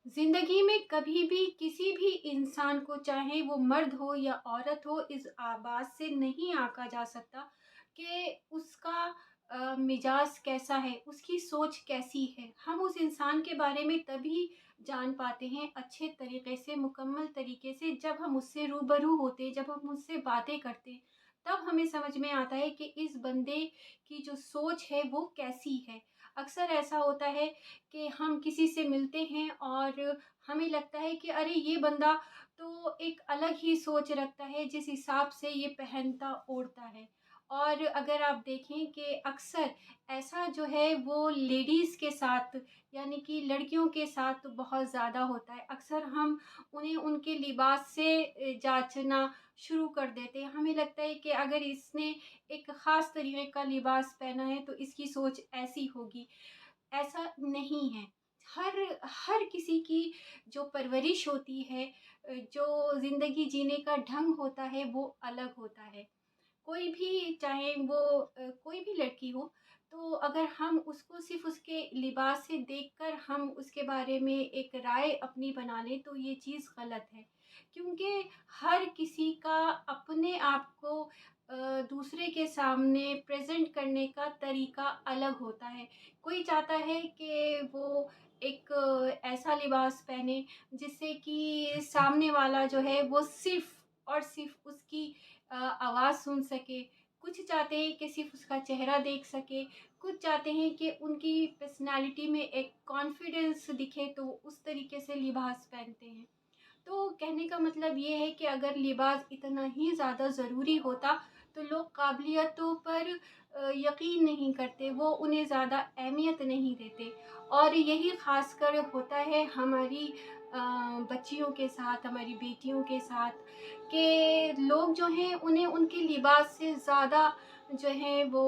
ज़िंदगी में कभी भी किसी भी इंसान को, चाहे वो मर्द हो या औरत हो, इस बात से नहीं आंका जा सकता कि उसका मिजाज कैसा है, उसकी सोच कैसी है। हम उस इंसान के बारे में तभी जान पाते हैं अच्छे तरीके से, मुकम्मल तरीके से, जब हम उससे रूबरू होते हैं, जब हम उससे बातें करते हैं। तब हमें समझ में आता है कि इस बंदे की जो सोच है वो कैसी है। अक्सर ऐसा होता है कि हम किसी से मिलते हैं और हमें लगता है कि अरे ये बंदा तो एक अलग ही सोच रखता है जिस हिसाब से ये पहनता ओढ़ता है। और अगर आप देखें कि अक्सर ऐसा जो है वो लेडीज़ के साथ, यानी कि लड़कियों के साथ तो बहुत ज़्यादा होता है। अक्सर हम उन्हें उनके लिबास से जांचना शुरू कर देते हैं। हमें लगता है कि अगर इसने एक ख़ास तरीके का लिबास पहना है तो इसकी सोच ऐसी होगी। ऐसा नहीं है। हर हर किसी की जो परवरिश होती है, जो ज़िंदगी जीने का ढंग होता है वो अलग होता है। कोई भी, चाहे वो कोई भी लड़की हो, तो अगर हम उसको सिर्फ़ उसके लिबास से देखकर हम उसके बारे में एक राय अपनी बना लें तो ये चीज़ गलत है। क्योंकि हर किसी का अपने आप को दूसरे के सामने प्रेज़ेंट करने का तरीका अलग होता है। कोई चाहता है कि वो एक ऐसा लिबास पहने जिससे कि सामने वाला जो है वो सिर्फ़ और सिर्फ़ उसकी आवाज़ सुन सके। कुछ चाहते हैं कि सिर्फ़ उसका चेहरा देख सके, कुछ चाहते हैं कि उनकी पर्सनैलिटी में एक कॉन्फिडेंस दिखे, तो उस तरीके से लिबास पहनते हैं। तो कहने का मतलब ये है कि अगर लिबास इतना ही ज़्यादा ज़रूरी होता तो लोग काबिलियतों पर यकीन नहीं करते, वो उन्हें ज़्यादा अहमियत नहीं देते। और यही ख़ासकर होता है हमारी बच्चियों के साथ, हमारी बेटियों के साथ, कि लोग जो हैं उन्हें उनके लिबास से ज़्यादा जो है वो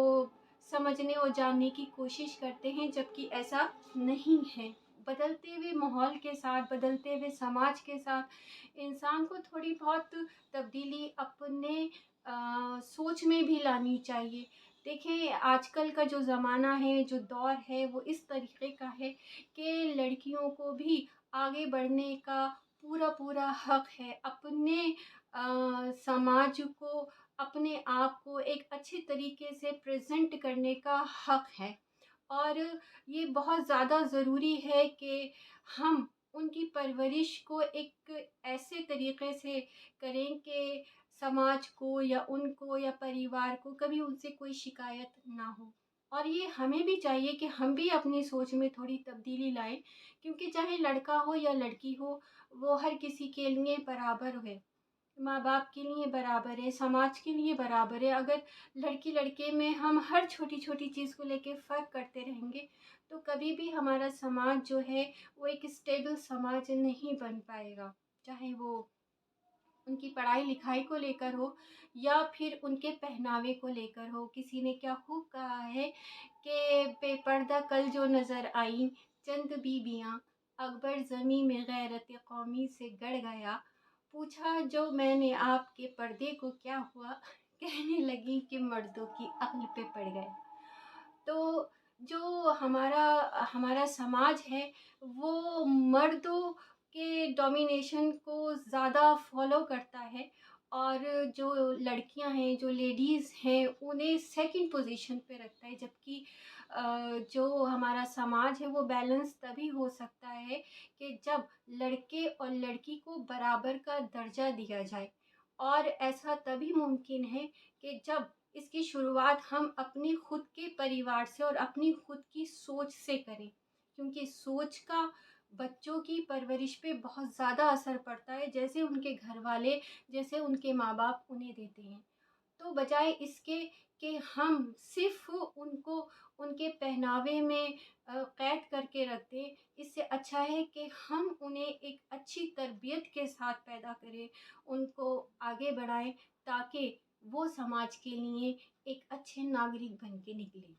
समझने और जानने की कोशिश करते हैं, जबकि ऐसा नहीं है। बदलते हुए माहौल के साथ, बदलते हुए समाज के साथ इंसान को थोड़ी बहुत तब्दीली अपने सोच में भी लानी चाहिए। देखें, आजकल का जो ज़माना है, जो दौर है, वो इस तरीके का है कि लड़कियों को भी आगे बढ़ने का पूरा हक है। अपने समाज को, अपने आप को एक अच्छे तरीके से प्रेज़ेंट करने का हक है। और ये बहुत ज़्यादा ज़रूरी है कि हम उनकी परवरिश को एक ऐसे तरीके से करें कि समाज को या उनको या परिवार को कभी उनसे कोई शिकायत ना हो। और ये हमें भी चाहिए कि हम भी अपनी सोच में थोड़ी तब्दीली लाएँ, क्योंकि चाहे लड़का हो या लड़की हो, वो हर किसी के लिए बराबर है। माँ-बाप के लिए बराबर है, समाज के लिए बराबर है। अगर लड़की-लड़के में हम हर छोटी-छोटी चीज़ को लेके फ़र्क करते रहेंगे, तो कभी भी हमारा समाज जो है, वो एक स्टेबल समाज नहीं बन पाएगा। चाहे वो उनकी पढ़ाई-लिखाई को लेकर हो या फिर उनके पहनावे को लेकर हो। किसी ने क्या खूब कहा है कि बेपर्दा कल जो नज़र आईं, चंद बीबियाँ, अकबर ज़मीं में गैरत कौमी से गड़ गया। पूछा जो मैंने आपके पर्दे को क्या हुआ, कहने लगी कि मर्दों की अक्ल पे पड़ गया। तो जो हमारा हमारा समाज है वो मर्दों के डोमिनेशन को ज़्यादा फॉलो करता है, और जो लड़कियां हैं, जो लेडीज़ हैं, उन्हें सेकंड पोजीशन पे रखता है। जबकि जो हमारा समाज है वो बैलेंस तभी हो सकता है कि जब लड़के और लड़की को बराबर का दर्जा दिया जाए। और ऐसा तभी मुमकिन है कि जब इसकी शुरुआत हम अपने खुद के परिवार से और अपनी खुद की सोच से करें, क्योंकि सोच का बच्चों की परवरिश पे बहुत ज़्यादा असर पड़ता है, जैसे उनके घर वाले, जैसे उनके माँ बाप उन्हें देते हैं। तो बजाय इसके कि हम सिर्फ उनको उनके पहनावे में कैद करके रख दें, इससे अच्छा है कि हम उन्हें एक अच्छी तरबियत के साथ पैदा करें, उनको आगे बढ़ाएं, ताकि वो समाज के लिए एक अच्छे नागरिक बन के निकलें।